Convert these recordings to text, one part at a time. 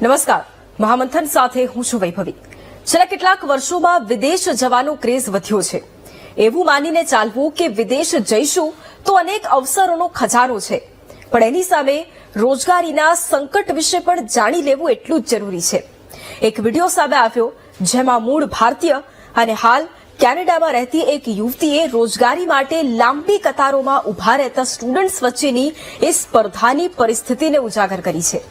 નમસ્કાર, મહામંથન સાથે હું છું વૈભવી। છેલ્લા કેટલાક વર્ષોમાં વિદેશ જવાનો ક્રેઝ વધ્યો છે। એવું માનીને ચાલવું કે વિદેશ જઈશું તો અનેક અવસરોનો ખજાનો છે, પણ એની સામે રોજગારીના સંકટ વિશે પણ જાણી લેવું એટલું જ જરૂરી છે। એક વિડીયો સામે આવ્યો જેમાં મૂળ ભારતીય અને હાલ કેનેડામાં રહેતી એક યુવતીએ રોજગારી માટે લાંબી કતારોમાં ઉભા રહેતા સ્ટુડન્ટ્સ વચ્ચેની એ સ્પર્ધાની પરિસ્થિતિને ઉજાગર કરી છે।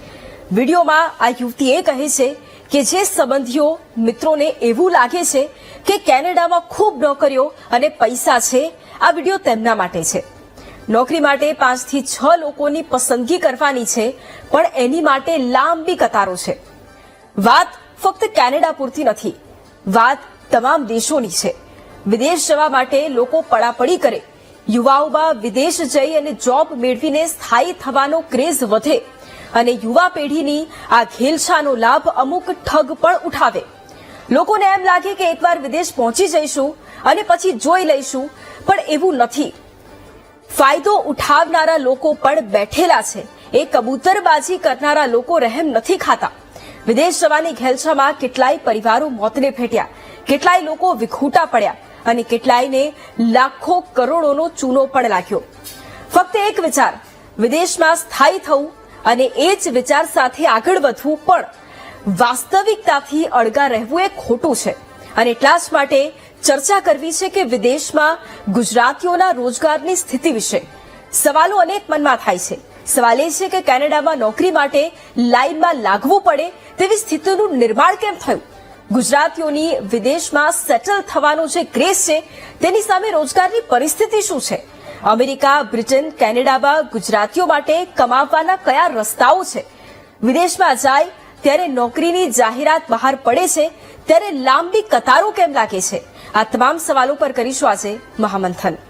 વિડીયોમાં આ યુવતી એ કહે છે કે જે સંબંધીઓ મિત્રોને એવું લાગે છે કે કેનેડામાં ખૂબ નોકરીઓ અને પૈસા છે, આ વિડીયો તેમના માટે છે। નોકરી માટે 5 થી 6 લોકોની પસંદગી કરવાની છે, પણ એની માટે લાંબી કતારો છે। વાત ફક્ત કેનેડા પૂરતી નથી, વાત તમામ દેશોની છે। વિદેશ જવા માટે લોકો પડાપડી કરે, યુવાઓમાં વિદેશ જઈ અને જોબ મેળવીને સ્થાયી થવાનો ક્રેઝ વધે અને યુવા પેઢીની આ ઘેલછાનો લાભ અમુક ઠગ પણ ઉઠાવે। લોકોને એમ લાગે કે એકવાર વિદેશ પહોંચી જઈશું અને પછી જોઈ લઈશું, પણ એવું નથી। ફાયદો ઉઠાવનારા લોકો પણ બેઠેલા છે। એ કબૂતરબાજી કરનારા લોકો રહેમ નથી ખાતા। વિદેશ જવાની ઘેલછામાં કેટલાય પરિવારો મોતને ભેટ્યા, કેટલાય લોકો વિખૂટા પડ્યા અને કેટલાયને લાખો કરોડોનો ચૂનો પણ લાગ્યો। ફક્ત એક વિચાર, વિદેશમાં સ્થાયી થવું અને એ જ વિચાર સાથે આગળ વધવું, પણ વાસ્તવિકતાથી અળગા રહેવું એ ખોટું છે। અને એટલા જ માટે ચર્ચા કરવી છે કે વિદેશમાં ગુજરાતીઓના રોજગારની સ્થિતિ વિશે સવાલો અનેક મનમાં થાય છે। સવાલ એ છે કે કેનેડામાં નોકરી માટે લાઇનમાં લાગવું પડે તેવી સ્થિતિનું નિર્માણ કેમ થયું? ગુજરાતીઓની વિદેશમાં સેટલ થવાનો જે ક્રેઝ છે તેની સામે રોજગારની પરિસ્થિતિ શું છે? અમેરિકા, બ્રિટન, કેનેડામાં ગુજરાતીઓ માટે કમાવવાના કયા રસ્તાઓ છે? વિદેશમાં જાય ત્યારે નોકરીની જાહેરાત બહાર પડે છે ત્યારે લાંબી કતારો કેમ લાગે છે? આ તમામ સવાલો પર કરીશું આજે મહામંથન।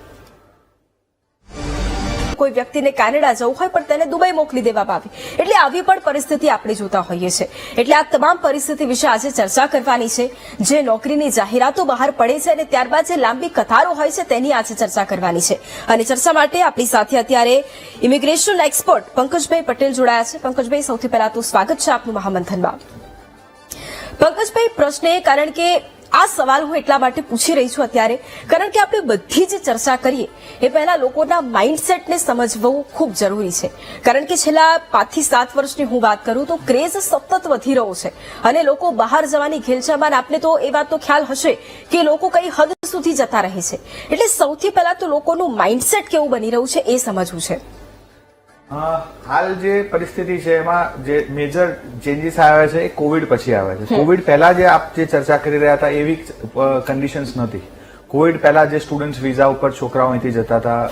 કોઈ વ્યક્તિને કેનેડા જવું હોય પણ તેને દુબઈ મોકલી દેવામાં આવી, એટલે આવી પણ પરિસ્થિતિ આપણે જોતા હોઈએ છીએ। એટલે આ તમામ પરિસ્થિતિ વિશે આજે ચર્ચા કરવાની છે। જે નોકરીની જાહેરાતો બહાર પડે છે અને ત્યારબાદ જે લાંબી કતારો હોય છે તેની આજે ચર્ચા કરવાની છે। અને ચર્ચા માટે આપણી સાથે અત્યારે ઇમિગ્રેશન એક્સપર્ટ પંકજભાઈ પટેલ જોડાયા છે। પંકજભાઈ, સૌથી પહેલા તો સ્વાગત છે આપનું મહામંથનમાં। પંકજભાઈ, પ્રશ્ન એ, કારણ કે આ સવાલ હું એટલા માટે પૂછી રહી છું અત્યારે, કારણ કે આપણે બધી જ ચર્ચા કરીએ એ પહેલા લોકોના માઇન્ડસેટને સમજવું ખૂબ જરૂરી છે। કારણ કે છેલ્લા 5 થી 7 વર્ષની હું વાત કરું તો ક્રેઝ સતત વધી રહ્યો છે અને લોકો બહાર જવાની ઘેલછામાં, આપને તો એ વાતનો ખ્યાલ હશે કે લોકો કઈ હદ સુધી જતા રહે છે। એટલે સૌથી પહેલા તો લોકોનું માઇન્ડસેટ કેવું બની રહ્યું છે એ સમજવું છે। હાલ જે પરિસ્થિતિ છે એમાં જે મેજર ચેન્જીસ આવ્યા છે એ કોવિડ પછી આવ્યા છે। કોવિડ પહેલા જે આપ જે ચર્ચા કરી રહ્યા હતા એવી કન્ડિશન્સ નહોતી। કોવિડ પહેલા જે સ્ટુડન્ટ વિઝા ઉપર છોકરાઓ અહીંથી જતા હતા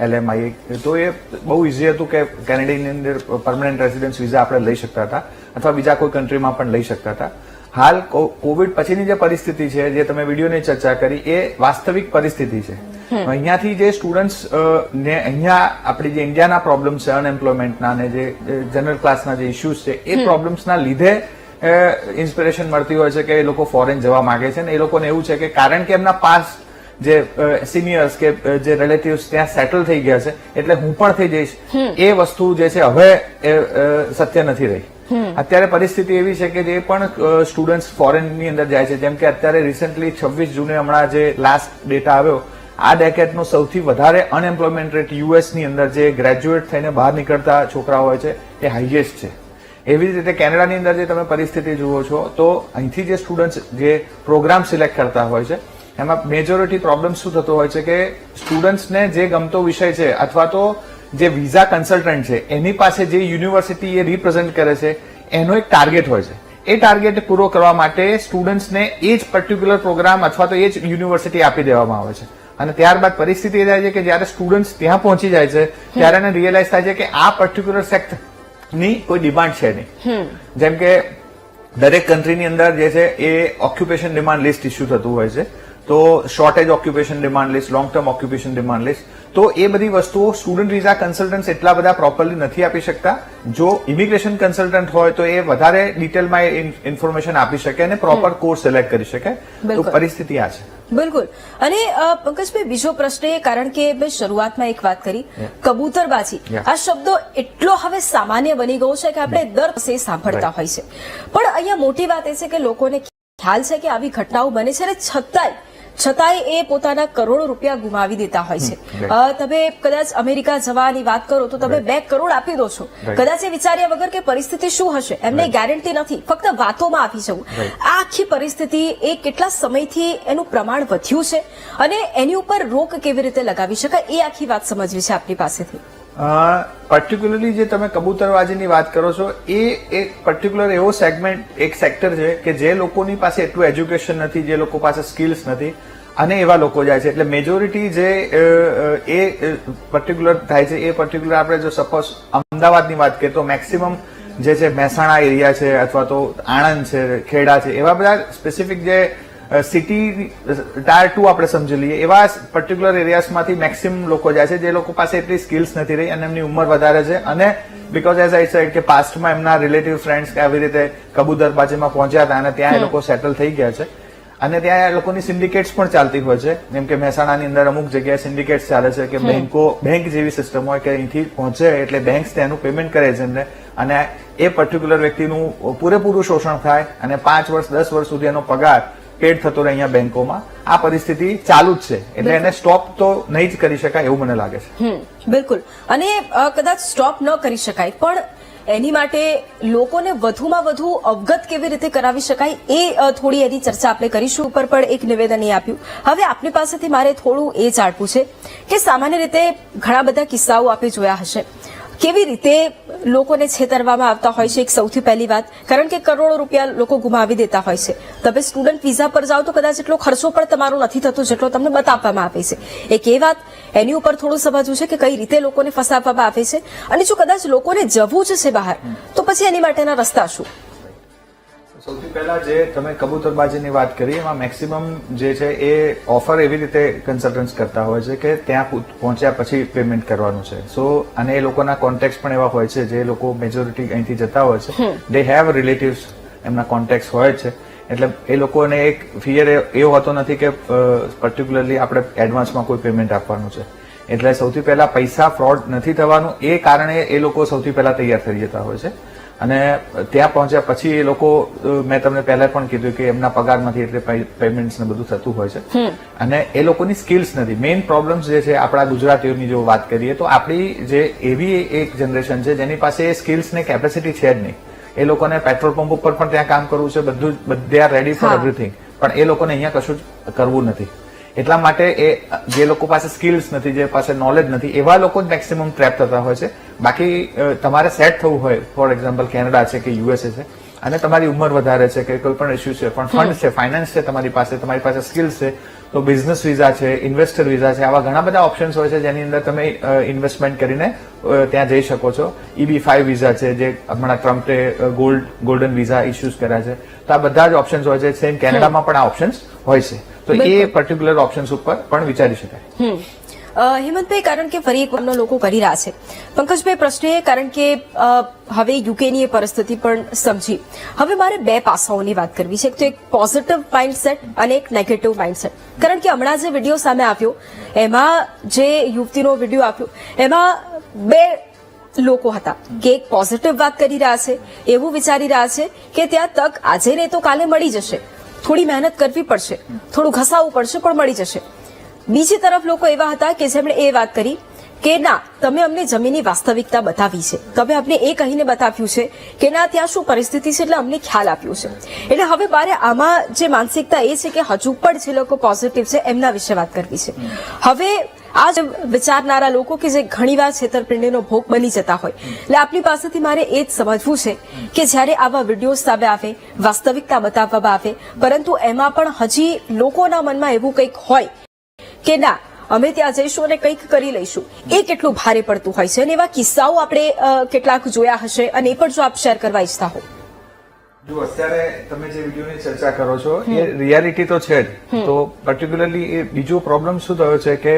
LMI, તો એ બહુ ઇઝી હતું કે કેનેડાની અંદર પરમનન્ટ રેસિડન્સ વિઝા આપણે લઈ શકતા હતા અથવા બીજા કોઈ કન્ટ્રીમાં પણ લઈ શકતા હતા। હાલ કોવિડ પછીની જે પરિસ્થિતિ છે, જે તમે વિડીયોની ચર્ચા કરી, એ વાસ્તવિક પરિસ્થિતિ છે। અહીંયાથી જે સ્ટુડન્ટ્સ ને અહીંયા આપણી જે ઇન્ડિયાના પ્રોબ્લેમ છે અનએમ્પ્લોયમેન્ટના અને જે જનરલ ક્લાસના જે ઇસ્યુઝ છે એ પ્રોબ્લેમ્સના લીધે ઇન્સ્પિરેશન મળતી હોય છે કે એ લોકો ફોરેન જવા માંગે છે। ને એ લોકોને એવું છે કે કારણ કે એમના પાસ્ટ જે સિનિયર્સ કે જે રિલેટિવ્સ ત્યાં સેટલ થઈ ગયા છે એટલે હું પણ થઈ જઈશ, એ વસ્તુ જે છે હવે સત્ય નથી રહી। અત્યારે પરિસ્થિતિ એવી છે કે જે પણ સ્ટુડન્ટ્સ ફોરેનની અંદર જાય છે, જેમ કે અત્યારે રિસેન્ટલી 26 જૂને હમણાં જે લાસ્ટ ડેટા આવ્યો, આ ડેકેડનો સૌથી વધારે અનએમ્પ્લોયમેન્ટ રેટ યુએસની અંદર જે ગ્રેજ્યુએટ થઈને બહાર નીકળતા છોકરાઓ હોય છે એ હાઈએસ્ટ છે। એવી જ રીતે કેનેડાની અંદર જે તમે પરિસ્થિતિ જુઓ છો તો અહીંથી જે સ્ટુડન્ટ્સ જે પ્રોગ્રામ સિલેક્ટ કરતા હોય છે એમાં મેજોરિટી પ્રોબ્લેમ શું થતો હોય છે કે સ્ટુડન્ટ્સને જે ગમતો વિષય છે અથવા તો જે વિઝા કન્સલ્ટન્ટ છે એની પાસે જે યુનિવર્સિટી એ રિપ્રેઝેન્ટ કરે છે એનો એક ટાર્ગેટ હોય છે। એ ટાર્ગેટ પૂરો કરવા માટે સ્ટુડન્ટ્સને એ જ પર્ટિક્યુલર પ્રોગ્રામ અથવા તો એ જ યુનિવર્સિટી આપી દેવામાં આવે છે। અને ત્યારબાદ પરિસ્થિતિ એ થાય છે કે જયારે સ્ટુડન્ટ્સ ત્યાં પહોંચી જાય છે ત્યારે એને રિયલાઇઝ થાય છે કે આ પર્ટિક્યુલર સેક્ટરની કોઈ ડિમાન્ડ છે નહીં। જેમ કે દરેક કન્ટ્રીની અંદર જે છે એ ઓક્યુપેશન ડિમાન્ડ લિસ્ટ ઇસ્યુ થતું હોય છે, તો shortage occupation demand list, long term occupation demand list, તો એ બધી વસ્તુઓ સ્ટુડન્ટ વિઝા કન્સલ્ટન્ટ એટલા બધા પ્રોપરલી નથી આપી શકતા। જો ઇમિગ્રેશન કન્સલ્ટન્ટ હોય તો એ વધારે ડિટેલમાં ઇન્ફોર્મેશન આપી શકે અને પ્રોપર કોર્સ સિલેક્ટ કરી શકે। તો પરિસ્થિતિ આ છે। બિલકુલ. અને પંકજભાઈ, બીજો પ્રશ્ન એ, કારણ કે મેં શરૂઆતમાં એક વાત કરી, કબૂતરબાજી, આ શબ્દો એટલો હવે સામાન્ય બની ગયો છે કે આપણે દર વર્ષે સાંભળતા હોય છે. પણ અહીંયા મોટી વાત એ છે કે લોકોને ખ્યાલ છે કે આવી ઘટનાઓ બને છે, અને છતાંય એ પોતાના કરોડો રૂપિયા ગુમાવી દેતા હોય છે. તમે કદાચ અમેરિકા જવાની વાત કરો તો તમે 2 કરોડ આપી દો છો, કદાચ એ વિચાર્યા વગર કે પરિસ્થિતિ શું હશે એમને ગેરંટી નથી, ફક્ત વાતોમાં આપી જવું. આ આખી પરિસ્થિતિ એ કેટલા સમયથી એનું પ્રમાણ વધ્યું છે અને એની ઉપર રોક કેવી રીતે લગાવી શકાય, એ આખી વાત સમજવી છે આપની પાસેથી. પર્ટિક્યુલરલી જે તમે કબૂતરબાજીની વાત કરો છો, એ એક પર્ટિક્યુલર એવો સેગમેન્ટ, એક સેક્ટર છે કે જે લોકોની પાસે એટલું એજ્યુકેશન નથી, જે લોકો પાસે સ્કિલ્સ નથી, અને એવા લોકો જાય છે. એટલે મેજોરિટી જે એ પર્ટિક્યુલર થાય છે, એ પર્ટિક્યુલર આપણે જો સપોઝ અમદાવાદની વાત કરીએ તો મેક્સિમમ જે છે મહેસાણા એરિયા છે, અથવા તો આણંદ છે, ખેડા છે, એવા બધા સ્પેસિફિક જે સિટી ટાયર 2 આપણે સમજી લઈએ, એવા પર્ટિક્યુલર એરિયાઝમાંથી મેક્સિમમ લોકો જાય છે જે લોકો પાસે એટલી સ્કિલ્સ નથી રહી અને એમની ઉંમર વધારે છે. અને બીકોઝ એઝ આઈ સેડ કે પાસ્ટમાં એમના રિલેટિવ ફ્રેન્ડ્સ આવી રીતે કબૂતરબાજીમાં પહોંચ્યા હતા અને ત્યાં એ લોકો સેટલ થઈ ગયા છે, અને ત્યાં એ લોકોની સિન્ડિકેટ્સ પણ ચાલતી હોય છે. જેમ કે મહેસાણાની અંદર અમુક જગ્યાએ સિન્ડિકેટ્સ ચાલે છે કે બેંક જેવી સિસ્ટમ હોય કે અહીંથી પહોંચે એટલે બેંક તેનું પેમેન્ટ કરે છે એમને, અને એ પર્ટિક્યુલર વ્યક્તિનું પૂરેપૂરું શોષણ થાય અને 5 વર્ષ 10 વર્ષ સુધી એનો પગાર પેડ થતો રહે અહીંયા બેંકોમાં. આ પરિસ્થિતિ ચાલુ જ છે, એટલે એને સ્ટોપ તો નહીં જ કરી શકાય એવું મને લાગે છે. બિલકુલ. અને કદાચ સ્ટોપ ન કરી શકાય, પણ એની માટે લોકોને વધુમાં વધુ અવગત કેવી રીતે કરાવી શકાય એ થોડી એની ચર્ચા આપણે કરીશું. ઉપર પણ એક નિવેદન એ આપ્યું. હવે આપની પાસેથી મારે થોડું એ જાણવું છે કે સામાન્ય રીતે ઘણા બધા કિસ્સાઓ આપણે જોયા હશે, કેવી રીતે લોકોને છેતરવામાં આવતા હોય છે. એક સૌથી પહેલી વાત, કારણ કે કરોડો રૂપિયા લોકો ગુમાવી દેતા હોય છે. તમે સ્ટુડન્ટ વિઝા પર જાઓ તો કદાચ એટલો ખર્ચો પણ તમારો નથી થતો જેટલો તમને બતાવવામાં આવે છે. એક એ વાત, એની ઉપર થોડું સમજવું છે કે કઈ રીતે લોકોને ફસાવવામાં આવે છે, અને જો કદાચ લોકોને જવું જ છે બહાર તો પછી એની માટેના રસ્તા શું? સૌથી પહેલા જે તમે કબૂતરબાજીની વાત કરી, એમાં મેક્સિમમ જે છે એ ઓફર એવી રીતે કન્સલ્ટન્ટ્સ કરતા હોય છે કે ત્યાં પહોંચ્યા પછી પેમેન્ટ કરવાનું છે. સો અને એ લોકોના કોન્ટેક્ટ પણ એવા હોય છે, જે લોકો મેજોરિટી અહીંથી જતા હોય છે, દે હેવ રિલેટિવ્સ, એમના કોન્ટેક્ટ હોય છે. એટલે એ લોકોને એક ફિયર એવો હોતો નથી કે પર્ટિક્યુલરલી આપણે એડવાન્સમાં કોઈ પેમેન્ટ આપવાનું છે. એટલે સૌથી પહેલા પૈસા ફ્રોડ નથી થવાનું એ કારણે એ લોકો સૌથી પહેલા તૈયાર થઈ જતા હોય છે. અને ત્યાં પહોંચ્યા પછી એ લોકો, મેં તમને પહેલા પણ કીધું કે એમના પગારમાંથી એટલે પેમેન્ટ્સ ને બધું થતું હોય છે, અને એ લોકોની સ્કિલ્સ નથી. મેઇન પ્રોબ્લેમ્સ જે છે આપણા ગુજરાતીઓની જો વાત કરીએ તો આપણી જે એવી એક જનરેશન છે જેની પાસે એ સ્કિલ્સ ને કેપેસિટી છે જ નહીં. એ લોકોને પેટ્રોલ પંપ ઉપર પણ ત્યાં કામ કરવું છે, બધું they are ready for everything, પણ એ લોકોને અહીંયા કશું જ કરવું નથી. એટલા માટે એ જે લોકો પાસે સ્કિલ્સ નથી, જે પાસે નોલેજ નથી, એવા લોકો જ મેક્સિમમ ટ્રેપ થતા હોય છે. બાકી તમારે સેટ થવું હોય, ફોર એક્ઝામ્પલ કેનેડા છે કે યુએસએ છે, અને તમારી ઉંમર વધારે છે કે કોઈ પણ ઇસ્યુ છે, પણ ફંડ છે, ફાઇનાન્સ છે તમારી પાસે સ્કિલ્સ છે, તો બિઝનેસ વિઝા છે, ઇન્વેસ્ટર વિઝા છે, આવા ઘણા બધા ઓપ્શન્સ હોય છે જેની અંદર તમે ઇન્વેસ્ટમેન્ટ કરીને ત્યાં જઈ શકો છો. EB-5 વિઝા છે, જે હમણાં ટ્રમ્પે ગોલ્ડન વિઝા ઇસ્યુઝ કર્યા છે. તો આ બધા જ ઓપ્શન્સ હોય છે. સેમ કેનેડામાં પણ આ ઓપ્શન્સ હોય છે. તો એ પર્ટિક્યુલર ઓપ્શન્સ ઉપર પણ વિચારી શકાય. હેમંતભાઈ, કારણ કે ફરી એક વારનો લોકો કરી રહ્યા છે. પંકજભાઈ, પ્રશ્ન એ, કારણ કે હવે યુકેની એ પરિસ્થિતિ પણ સમજી, હવે મારે 2 પાસાઓની વાત કરવી છે. એક તો એક પોઝિટિવ માઇન્ડસેટ અને એક નેગેટિવ માઇન્ડસેટ. કારણ કે હમણાં જે વિડીયો સામે આવ્યો, એમાં જે યુવતીનો વિડીયો આપ્યો, એમાં 2 લોકો હતા કે એક પોઝિટિવ વાત કરી રહ્યા છે, એવું વિચારી રહ્યા છે કે ત્યાં તક આજે નહીં તો કાલે મળી જશે, થોડી મહેનત કરવી પડશે, થોડું ઘસાવવું પડશે, પણ મળી જશે. બીજી તરફ લોકો એવા હતા કે જેમણે એ વાત કરી કે ના, તમે અમને જમીનની વાસ્તવિકતા બતાવી છે, તમે અમને એ કહીને બતાવ્યું છે કે ના ત્યાં શું પરિસ્થિતિ છે, એટલે અમને ખ્યાલ આપ્યું છે. એટલે હવે મારે આમાં જે માનસિકતા એ છે કે હજુ પણ જે લોકો પોઝિટિવ છે એમના વિશે વાત કરવી છે. હવે આ જ વિચારનારા લોકો કે જે ઘણીવાર છેતરપિંડીનો ભોગ બની જતા હોય, એટલે આપની પાસેથી મારે એ જ સમજવું છે કે જ્યારે આવા વિડીયો સામે આવે, વાસ્તવિકતા બતાવવામાં આવે, પરંતુ એમાં પણ હજી લોકોના મનમાં એવું કંઈક હોય કે ના, અમે ત્યાં જઈશું અને કંઈક કરી લઈશું, એ કેટલું ભારે પડતું હોય છે. અને એવા કિસ્સાઓ આપણે કેટલાક જોયા હશે, અને એ પણ જો આપ શેર કરવા ઈચ્છતા હો. જો અત્યારે તમે જે વિડીયોની ચર્ચા કરો છો એ રિયાલિટી તો છે જ. તો પર્ટિક્યુલરલી એ બીજો પ્રોબ્લેમ શું થયો છે કે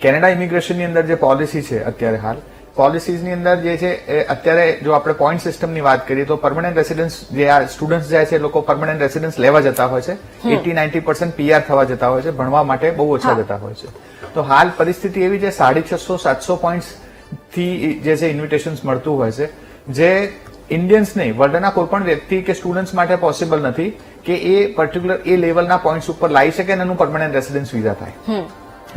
કેનેડા ઇમિગ્રેશનની અંદર જે પોલિસી છે અત્યારે હાલ, પોલિસીઝની અંદર જે છે અત્યારે જો આપણે પોઈન્ટ સિસ્ટમની વાત કરીએ તો પરમનન્ટ રેસિડન્સ જે આ સ્ટુડન્ટ્સ જાય છે એ લોકો પરમનન્ટ રેસિડન્સ લેવા જતા હોય છે 80-90% પીઆર થવા જતા હોય છે, ભણવા માટે બહુ ઓછા જતા હોય છે. તો હાલ પરિસ્થિતિ એવી છે 650-700 પોઈન્ટ્સ થી જે છે ઇન્વિટેશન્સ મળતું હોય છે, જે ઇન્ડિયન્સ નહીં વર્લ્ડના કોઈ પણ વ્યક્તિ કે સ્ટુડન્ટ્સ માટે પોસિબલ નથી કે એ પર્ટિક્યુલર એ લેવલના પોઈન્ટ્સ ઉપર લાવી શકે અને એનું પરમનન્ટ રેસિડન્સ વિઝા થાય.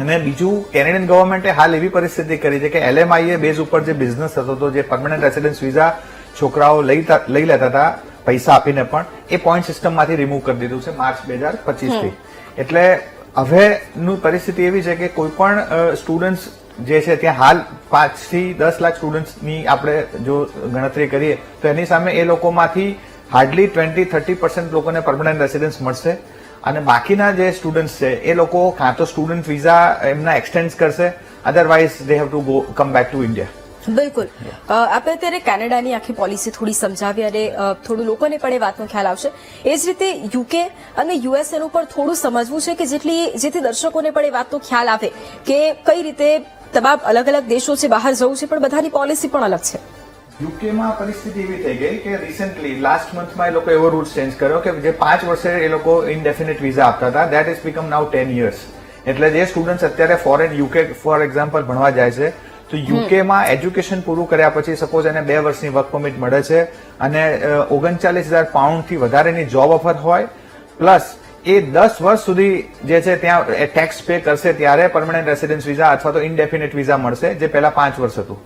અને બીજું કેનેડિયન ગવર્મેન્ટે હાલ એવી પરિસ્થિતિ કરી છે કે LMIA બેઝ ઉપર જે બિઝનેસ થતો હતો, જે પરમનન્ટ રેસિડન્સ વિઝા છોકરાઓ લઈ લેતા હતા પૈસા આપીને, પણ એ પોઈન્ટ સિસ્ટમમાંથી રિમૂવ કરી દીધું છે માર્ચ 2025 થી. એટલે હવેનું પરિસ્થિતિ એવી છે કે કોઈ પણ સ્ટુડન્ટ્સ જે છે ત્યાં હાલ 5 થી 10 લાખ સ્ટુડન્ટ્સની આપણે જો ગણતરી કરીએ તો એની સામે એ લોકોમાંથી હાર્ડલી 20-30% લોકોને પરમનન્ટ રેસિડન્સ મળશે, અને બાકીના જે સ્ટુડન્ટ્સ છે એ લોકો કાં તો સ્ટુડન્ટ વિઝા એમના એક્સટેન્ડ કરશે, otherwise they have to come back to India. બિલકુલ. આપણે અત્યારે કેનેડાની આખી પોલિસી થોડી સમજાવી અને થોડું લોકોને પણ એ વાતનો ખ્યાલ આવશે. એ જ રીતે યુકે અને યુએસએ ઉપર થોડું સમજવું છે કે જેથી દર્શકોને પણ એ વાતનો ખ્યાલ આવે કે કઈ રીતે તમામ અલગ અલગ દેશો છે, બહાર જવું છે પણ બધાની પોલિસી પણ અલગ છે. યુકેમાં પરિસ્થિતિ એવી થઈ ગઈ કે રિસેન્ટલી લાસ્ટ મંથમાં એ લોકો એવો રૂલ્સ ચેન્જ કર્યો કે જે 5 વર્ષે એ લોકો ઇનડેફિનેટ વિઝા આપતા હતા, that is become now 10 years. એટલે જે સ્ટુડન્ટ્સ અત્યારે ફોરેન યુકે ફોર એક્ઝામ્પલ ભણવા જાય છે તો યુકેમાં એજ્યુકેશન પૂરું કર્યા પછી સપોઝ એને 2 વર્ષની વર્ક પરમિટ મળે છે અને 39,000 પાઉન્ડથી વધારેની જોબ ઓફર હોય, પ્લસ એ 10 વર્ષ સુધી જે છે ત્યાં ટેક્સ પે કરશે ત્યારે પરમનન્ટ રેસિડન્સ વિઝા અથવા તો ઇનડેફિનેટ વિઝા મળશે, જે પહેલા 5 વર્ષ હતું.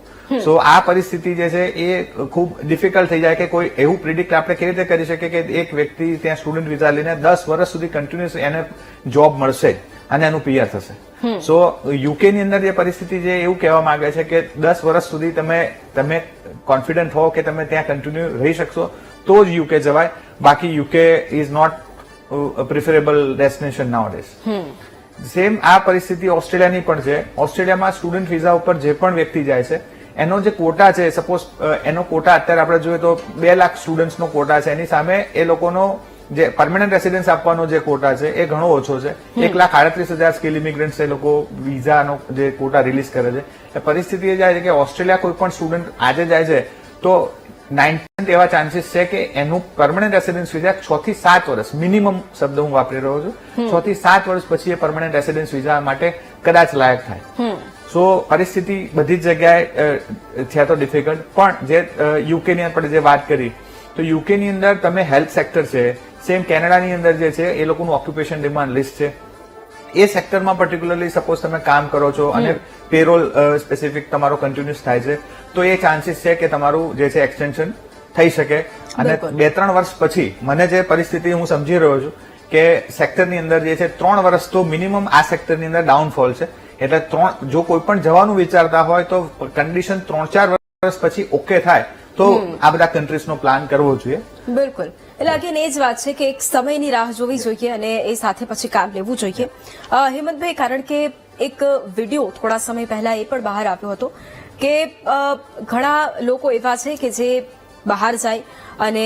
સો આ પરિસ્થિતિ જે છે એ ખૂબ ડિફિકલ્ટ થઈ જાય કે કોઈ એવું પ્રિડિક્ટ આપણે કેવી રીતે કરી શકીએ કે એક વ્યક્તિ ત્યાં સ્ટુડન્ટ વિઝા લઈને 10 વર્ષ સુધી કન્ટિન્યુઅસ એને જોબ મળશે અને એનું પીઆર થશે. સો યુકે ની અંદર જે પરિસ્થિતિ છે એવું કહેવા માંગે છે કે 10 વર્ષ સુધી તમે કોન્ફિડન્ટ હો કે તમે ત્યાં કન્ટિન્યુ રહી શકશો તો જ યુકે જવાય, બાકી UK is not preferable destination nowadays. Same આ પરિસ્થિતિ ઓસ્ટ્રેલિયાની પણ છે. ઓસ્ટ્રેલિયામાં સ્ટુડન્ટ વિઝા ઉપર જે પણ વ્યક્તિ જાય છે એનો જે કોટા છે, સપોઝ એનો કોટા અત્યારે આપણે જોઈએ તો 2 લાખ સ્ટુડન્ટ્સનો કોટા છે, એની સામે એ લોકોનો જે પરમનન્ટ રેસિડન્સ આપવાનો જે કોટા છે એ ઘણો ઓછો છે. 1,38,000 સ્કિલ ઇમિગ્રન્ટ્સ એ લોકો વિઝાનો જે કોટા રિલીઝ કરે છે. એ પરિસ્થિતિ એ જાય છે કે ઓસ્ટ્રેલિયા કોઈ પણ સ્ટુડન્ટ આજે જાય છે તો 90% એવા ચાન્સીસ છે કે એનું પરમનન્ટ રેસિડન્સ વિઝા 6 થી 7 વર્ષ મિનિમમ શબ્દ હું વાપરી રહ્યો છું, 6 થી 7 વર્ષ પછી એ પરમનન્ટ રેસિડન્સ વિઝા માટે કદાચ લાયક થાય. સો પરિસ્થિતિ બધી જ જગ્યાએ છે તો ડિફિકલ્ટ. પણ જે યુકે ની આપણે જે વાત કરી તો યુકે ની અંદર તમે હેલ્થ સેક્ટર છે, સેમ કેનેડાની અંદર જે છે એ લોકોનું ઓક્યુપેશન ડિમાન્ડ લિસ્ટ છે, એ સેક્ટરમાં પર્ટિક્યુલરલી સપોઝ તમે કામ કરો છો અને પેરોલ સ્પેસિફિક તમારો કન્ટિન્યુઅસ થાય છે તો એ ચાન્સીસ છે કે તમારું જે છે એક્સટેન્શન થઈ શકે. અને 2-3 વર્ષ પછી મને જે પરિસ્થિતિ હું સમજી રહ્યો છું કે સેક્ટરની અંદર જે છે 3 વર્ષ તો મિનિમમ આ સેક્ટરની અંદર ડાઉનફોલ છે. એટલે જો કોઈ પણ જવાનું વિચારતા હોય તો કન્ડિશન 3-4 વર્ષ પછી ઓકે થાય તો આ બધા કન્ટ્રીઝનો પ્લાન કરવો જોઈએ. બિલકુલ. એટલે અગેન એ જ વાત છે કે એક સમયની રાહ જોવી જોઈએ અને એ સાથે પછી કામ લેવું જોઈએ. હેમંતભાઈ, કારણ કે એક વિડીયો થોડા સમય પહેલા એ પણ બહાર આવ્યો હતો કે ઘણા લોકો એવા છે કે જે બહાર જાય અને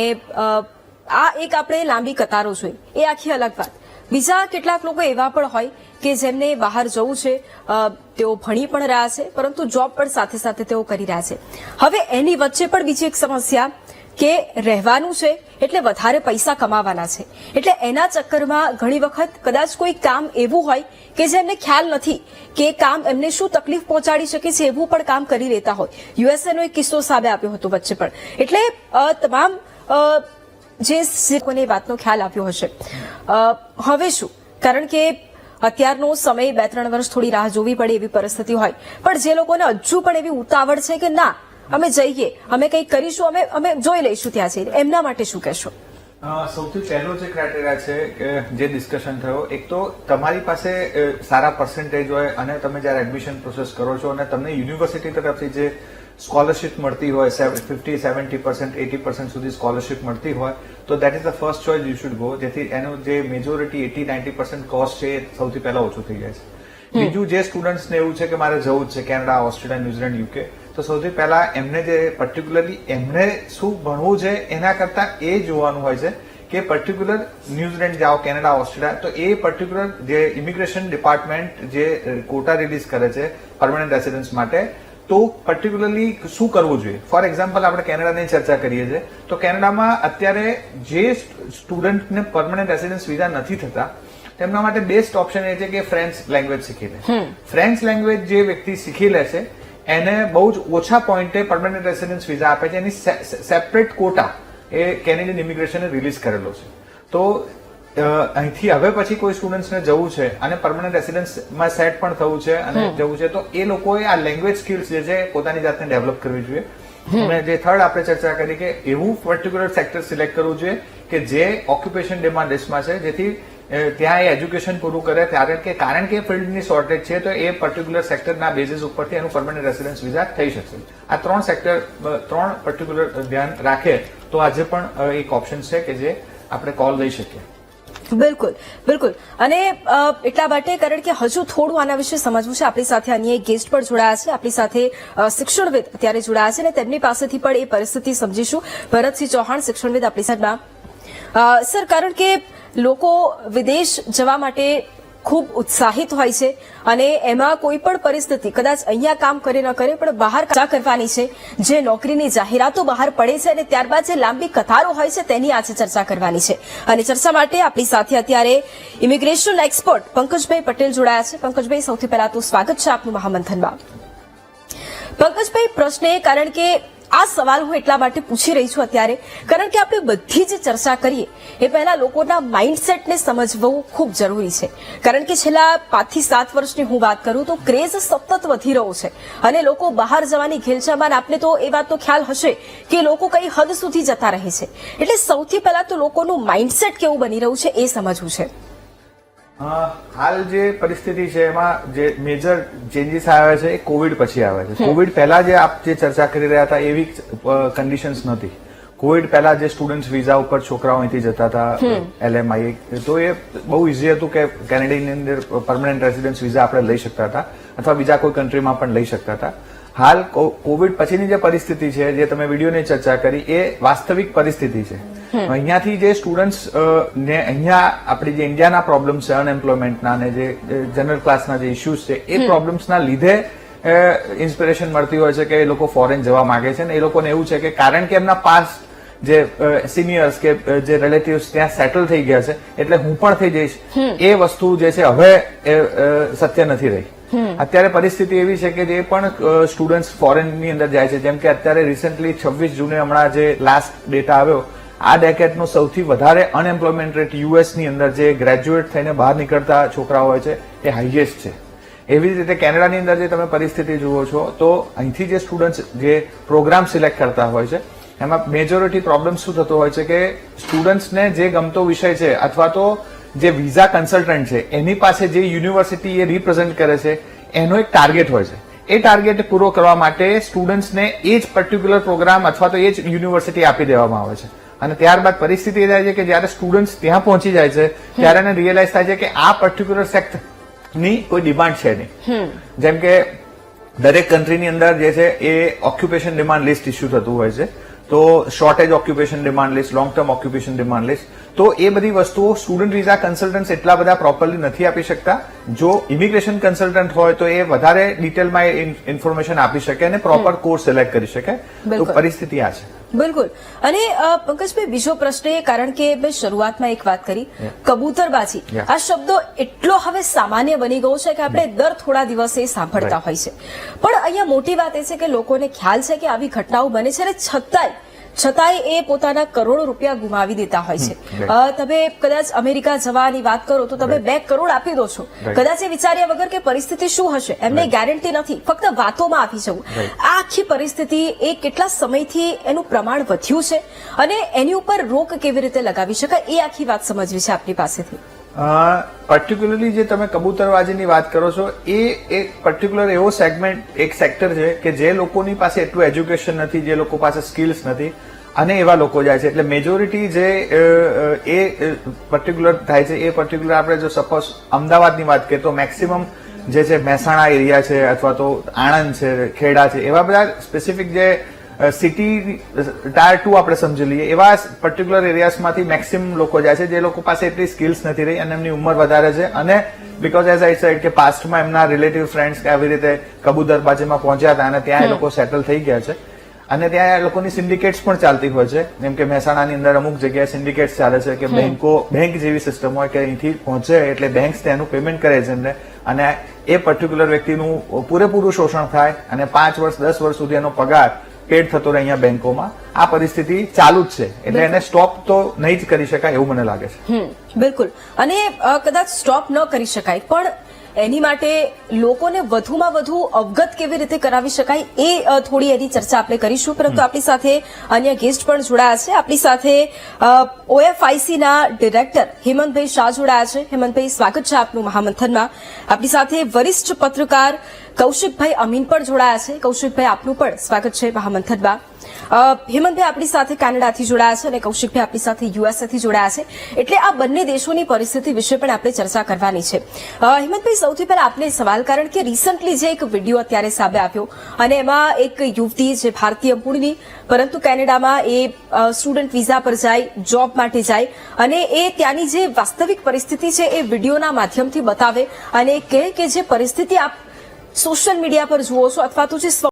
આ એક આપણે લાંબી કતારો જોઈ, એ આખી અલગ વાત. બીજા કેટલાક લોકો એવા પણ હોય કે જેમને બહાર જવું છે, તેઓ ભણી પણ રહ્યા છે પરંતુ જોબ પણ સાથે સાથે તેઓ કરી રહ્યા છે. હવે એની વચ્ચે પણ બીજી એક સમસ્યા કે રહેવાનું છે એટલે વધારે પૈસા કમાવાના છે, એટલે એના ચક્કરમાં ઘણી વખત કદાચ કોઈ કામ એવું હોય કે જેમને ખ્યાલ નથી કે કામ એમને શું તકલીફ પહોંચાડી શકે છે, એવું પણ કામ કરી લેતા હોય. યુએસએ નો એક કિસ્સો સામે આવ્યો હતો વચ્ચે પણ. એટલે તમામ જે લોકોને વાતનો ખ્યાલ આવ્યો હશે. હવે શું, કારણ કે અત્યારનો સમય 2-3 વર્ષ થોડી રાહ જોવી પડે એવી પરિસ્થિતિ હોય, પણ જે લોકોને હજુ પણ એવી ઉતાવળ છે કે ના અમે જઈએ, અમે કંઈક કરીશું, અમે જોઈ લઈશું ત્યાં જઈને, એમના માટે શું કહેશો? સૌથી પહેલો જે ક્રાઇટેરિયા છે જે ડિસ્કશન થયો, એક તો તમારી પાસે સારા પર્સન્ટેજ હોય અને તમે જયારે એડમિશન પ્રોસેસ કરો છો અને તમને યુનિવર્સિટી તરફથી જે સ્કોલરશીપ મળતી હોય 50, 70%, 80% સુધી સ્કોલરશીપ મળતી હોય તો that is the first choice you should go, જેથી એનું જે મેજોરિટી 80-90% કોસ્ટ છે એ સૌથી પહેલા ઓછું થઈ જાય છે. બીજું, જે સ્ટુડન્ટ્સને એવું છે કે મારે જવું જ છે કેનેડા, ઓસ્ટ્રેલિયા, ન્યુઝીલેન્ડ, યુકે, તો સૌથી પહેલા એમને જે પર્ટિક્યુલરલી એમને શું ભણવું છે એના કરતા એ જોવાનું હોય છે કે પર્ટિક્યુલર ન્યુઝીલેન્ડ જાઓ, કેનેડા, ઓસ્ટ્રેલિયા, તો એ પર્ટિક્યુલર જે ઇમિગ્રેશન ડિપાર્ટમેન્ટ જે કોટા રિલીઝ કરે છે પરમનન્ટ રેસિડન્સ માટે, તો પર્ટિક્યુલરલી શું કરવું જોઈએ. ફોર એક્ઝામ્પલ આપણે કેનેડાની ચર્ચા કરીએ છીએ તો કેનેડામાં અત્યારે જે સ્ટુડન્ટને પરમનન્ટ રેસિડન્સ વિઝા નથી થતા તેમના માટે બેસ્ટ ઓપ્શન એ છે કે ફ્રેન્ચ લેંગ્વેજ શીખી લે. ફ્રેન્ચ લેંગ્વેજ જે વ્યક્તિ શીખી લે છે એને બહુ જ ઓછા પોઈન્ટે પરમનન્ટ રેસિડન્સ વિઝા આપે છે. એની સેપરેટ કોટા એ કેનેડિયન ઇમિગ્રેશને રિલીઝ કરેલો છે. તો અહીંથી હવે પછી કોઈ સ્ટુડન્ટ્સને જવું છે અને પરમનન્ટ રેસિડન્સમાં સેટ પણ થવું છે અને જવું છે તો એ લોકોએ આ લેંગ્વેજ સ્કિલ્સ જે છે પોતાની જાતને ડેવલપ કરવી જોઈએ. અને જે થર્ડ આપણે ચર્ચા કરી કે એવું પર્ટિક્યુલર સેક્ટર સિલેક્ટ કરવું જોઈએ કે જે ઓક્યુપેશન ડિમાન્ડ લિસ્ટમાં છે, જેથી ત્યાં એ એજ્યુકેશન પૂરું કરે કારણ કે ફિલ્ડની શોર્ટેજ છે તો એ પર્ટિક્યુલર સેક્ટરના બેઝિસ ઉપરથી એનું પરમનન્ટ રેસિડન્સ વિઝા થઈ શકશે. આ ત્રણ પર્ટિક્યુલર ધ્યાન રાખે તો આજે પણ એક ઓપ્શન છે કે જે આપણે કોલ લઈ શકીએ. બિલકુલ બિલકુલ. અને એટલા માટે કારણ કે હજુ થોડું આના વિશે સમજવું છે. આપણી સાથે અન્ય એક ગેસ્ટ પણ જોડાયા છે, આપણી સાથે શિક્ષણવિદ અત્યારે જોડાયા છે અને તેમની પાસેથી પણ એ પરિસ્થિતિ સમજીશું. ભરતસિંહ ચૌહાણ, શિક્ષણવિદ, આપણી સાથે. સર, કારણ કે લોકો વિદેશ જવા માટે ખૂબ ઉત્સાહિત હોય છે અને એમાં કોઈ પણ પરિસ્થિતિ કદાચ અહીંયા કામ કરે ન કરે પણ બહાર ચર્ચા કરવાની છે. જે નોકરીની જાહેરાતો બહાર પડે છે અને ત્યારબાદ જે લાંબી કતારો હોય છે તેની આજે ચર્ચા કરવાની છે. અને ચર્ચા માટે આપણી સાથે અત્યારે ઇમિગ્રેશન એક્સપર્ટ પંકજભાઈ પટેલ જોડાયા છે. પંકજભાઈ, સૌથી પહેલા તો સ્વાગત છે આપનું મહામંથનમાં. પંકજભાઈ, પ્રશ્ન એ, કારણ કે આ સવાલ હું એટલા માટે પૂછી રહી છું અત્યારે કારણ કે આપણે બધી જ ચર્ચા કરીએ એ પહેલા લોકોના માઇન્ડસેટને સમજવું ખૂબ જરૂરી છે. કારણ કે છેલ્લા 5 થી 7 વર્ષની હું વાત કરું તો ક્રેઝ સતત વધી રહ્યો છે અને લોકો બહાર જવાની ઘેલછામાં, આપને તો એ વાતનો ખ્યાલ હશે કે લોકો કઈ હદ સુધી જતા રહે છે. એટલે સૌથી પહેલા તો લોકોનું માઇન્ડસેટ કેવું બની રહ્યું છે એ સમજવું છે. હાલ જે પરિસ્થિતિ છે એમાં જે મેજર ચેન્જીસ આવ્યા છે એ કોવિડ પછી આવ્યા છે. કોવિડ પહેલા જે આપ જે ચર્ચા કરી રહ્યા હતા એવી કન્ડિશન્સ નહોતી. કોવિડ પહેલા જે સ્ટુડન્ટ વિઝા ઉપર છોકરાઓ અહીંથી જતા હતા LMI, તો એ બહુ ઇઝી હતું કે કેનેડાની અંદર પરમનન્ટ રેસિડન્સ વિઝા આપણે લઈ શકતા હતા અથવા બીજા કોઈ કન્ટ્રીમાં પણ લઈ શકતા હતા. હાલ કોવિડ પછીની જે પરિસ્થિતિ છે, જે તમે વિડીયોની ચર્ચા કરી, એ વાસ્તવિક પરિસ્થિતિ છે. અહીંયાથી જે સ્ટુડન્ટ્સ ને અહીંયા આપણી જે ઇન્ડિયાના પ્રોબ્લેમ છે અનએમ્પ્લોયમેન્ટના અને જે જનરલ ક્લાસના જે ઇસ્યુઝ છે એ પ્રોબ્લેમ્સના લીધે ઇન્સ્પિરેશન મળતી હોય છે કે એ લોકો ફોરેન જવા માંગે છે. અને એ લોકોને એવું છે કે કારણ કે એમના પાસ્ટ જે સિનિયર્સ કે જે રિલેટિવ્સ ત્યાં સેટલ થઈ ગયા છે એટલે હું પણ થઈ જઈશ, એ વસ્તુ જે છે હવે સત્ય નથી રહી. અત્યારે પરિસ્થિતિ એવી છે કે જે પણ સ્ટુડન્ટ્સ ફોરેનની અંદર જાય છે, જેમ કે અત્યારે રિસેન્ટલી 26 જૂને હમણાં જે લાસ્ટ ડેટા આવ્યો, આ ડેકેડનો સૌથી વધારે અનએમ્પ્લોયમેન્ટ રેટ યુએસની અંદર જે ગ્રેજ્યુએટ થઈને બહાર નીકળતા છોકરાઓ હોય છે એ હાઈએસ્ટ છે. એવી જ રીતે કેનેડાની અંદર જે તમે પરિસ્થિતિ જુઓ છો તો અહીંથી જે સ્ટુડન્ટ્સ જે પ્રોગ્રામ સિલેક્ટ કરતા હોય છે એમાં મેજોરિટી પ્રોબ્લેમ શું થતો હોય છે કે સ્ટુડન્ટ્સને જે ગમતો વિષય છે અથવા તો જે વિઝા કન્સલ્ટન્ટ છે એની પાસે જે યુનિવર્સિટી એ રિપ્રેઝેન્ટ કરે છે એનો એક ટાર્ગેટ હોય છે. એ ટાર્ગેટ પૂરો કરવા માટે સ્ટુડન્ટ્સને એ જ પર્ટિક્યુલર પ્રોગ્રામ અથવા તો એ જ યુનિવર્સિટી આપી દેવામાં આવે છે. અને ત્યારબાદ પરિસ્થિતિ એ થાય છે કે જયારે સ્ટુડન્ટ્સ ત્યાં પહોંચી જાય છે ત્યારે એને રિયલાઇઝ થાય છે કે આ પર્ટિક્યુલર સેક્ટરની કોઈ ડિમાન્ડ છે નહીં. જેમ કે દરેક કન્ટ્રીની અંદર જે છે એ ઓક્યુપેશન ડિમાન્ડ લિસ્ટ ઇસ્યુ થતું હોય છે. તો shortage occupation demand list, long term occupation demand list, તો એ બધી વસ્તુઓ સ્ટુડન્ટ વિઝા કન્સલ્ટન્ટ એટલા બધા પ્રોપરલી નથી આપી શકતા. જો ઇમિગ્રેશન કન્સલ્ટન્ટ હોય તો એ વધારે ડિટેલમાં ઇન્ફોર્મેશન આપી શકે અને પ્રોપર કોર્સ સિલેક્ટ કરી શકે. તો પરિસ્થિતિ આ છે. બિલકુલ. અને પંકજભાઈ, બીજો પ્રશ્ન એ, કારણ કે મેં શરૂઆતમાં એક વાત કરી, કબૂતરબાજી, આ શબ્દો એટલો હવે સામાન્ય બની ગયો છે કે આપણે દર થોડા દિવસે સાંભળતા હોય છે. પણ અહીંયા મોટી વાત એ છે કે લોકોને ખ્યાલ છે કે આવી ઘટનાઓ બને છે અને છતાંય એ પોતાના કરોડો રૂપિયા ગુમાવી દેતા હોય છે. તમે કદાચ અમેરિકા જવાની વાત કરો તો તમે 2 કરોડ આપી દો છો, કદાચ એ વિચાર્યા વગર કે પરિસ્થિતિ શું હશે એમને ગેરંટી નથી, ફક્ત વાતોમાં આપી જવું. આ આખી પરિસ્થિતિ એ કેટલા સમયથી એનું પ્રમાણ વધ્યું છે અને એની ઉપર રોક કેવી રીતે લગાવી શકાય એ આખી વાત સમજવી છે આપની પાસેથી. પર્ટિક્યુલરલી જે તમે કબૂતરબાજીની વાત કરો છો એ એક પર્ટિક્યુલર એવો સેગમેન્ટ, એક સેક્ટર છે કે જે લોકોની પાસે એટલું એજ્યુકેશન નથી, જે લોકો પાસે સ્કિલ્સ નથી અને એવા લોકો જાય છે. એટલે મેજોરિટી જે એ પર્ટિક્યુલર થાય છે એ પર્ટિક્યુલર આપણે જો સપોઝ અમદાવાદની વાત કરીએ તો મેક્સિમમ જે છે મહેસાણા એરિયા છે અથવા તો આણંદ છે, ખેડા છે, એવા બધા સ્પેસિફિક જે સિટી ટાયર 2 આપણે સમજી લઈએ એવા પર્ટિક્યુલર એરિયાઝમાંથી મેક્સિમમ લોકો જાય છે જે લોકો પાસે એટલી સ્કિલ્સ નથી રહી અને એમની ઉંમર વધારે છે અને બીકોઝ એઝ આઈ સેડ કે પાસ્ટમાં એમના રિલેટિવ ફ્રેન્ડ્સ આવી રીતે કબૂતર બાજુમાં પહોંચ્યા હતા અને ત્યાં એ લોકો સેટલ થઈ ગયા છે અને ત્યાં એ લોકોની સિન્ડિકેટ્સ પણ ચાલતી હોય છે. જેમ કે મહેસાણાની અંદર અમુક જગ્યાએ સિન્ડિકેટ્સ ચાલે છે કે બેંક જેવી સિસ્ટમ હોય કે અહીંથી પહોંચે એટલે બેંક તેનું પેમેન્ટ કરે છે એમને અને એ પર્ટિક્યુલર વ્યક્તિનું પૂરેપૂરું શોષણ થાય અને 5 વર્ષ 10 વર્ષ સુધી એનો પગાર પેડ થતો રહે અહીંયા બેંકોમાં. આ પરિસ્થિતિ ચાલુ જ છે એટલે એને સ્ટોપ તો નહીં જ કરી શકાય એવું મને લાગે છે. બિલકુલ. અને કદાચ સ્ટોપ ન કરી શકાય પણ એની માટે લોકોને વધુમાં વધુ અવગત કેવી રીતે કરાવી શકાય એ થોડી એની ચર્ચા આપણે કરીશું. પરંતુ આપણી સાથે અન્ય ગેસ્ટ પણ જોડાયા છે. આપણી સાથે OFIC ના ડિરેક્ટર હેમંતભાઈ શાહ જોડાયા છે. હેમંતભાઈ, સ્વાગત છે આપનું મહામંથનમાં. આપણી સાથે વરિષ્ઠ પત્રકાર કૌશિકભાઈ અમીન પણ જોડાયા છે. કૌશિકભાઈ, આપનું પણ સ્વાગત છે મહામંથનમાં. હેમંતભાઈ આપણી સાથે કેનેડાથી જોડાયા છે અને કૌશિકભાઈ આપણી સાથે યુએસએથી જોડાયા છે. એટલે આ બંને દેશોની પરિસ્થિતિ વિશે પણ આપણે ચર્ચા કરવાની છે. હેમંતભાઈ, સૌથી પહેલા આપને સવાલ, કારણ કે રિસન્ટલી જે એક વિડીયો અત્યારે સામે આવ્યો અને એમાં એક યુવતી જે ભારતીય મૂળની પરંતુ કેનેડામાં એ સ્ટુડન્ટ વિઝા પર જાય, જોબ માટે જાય અને એ ત્યાંની જે વાસ્તવિક પરિસ્થિતિ છે એ વિડીયોના માધ્યમથી બતાવે અને કહે કે જે પરિસ્થિતિ આપ સોશિયલ મીડિયા પર જુઓ છો અથવા તો જે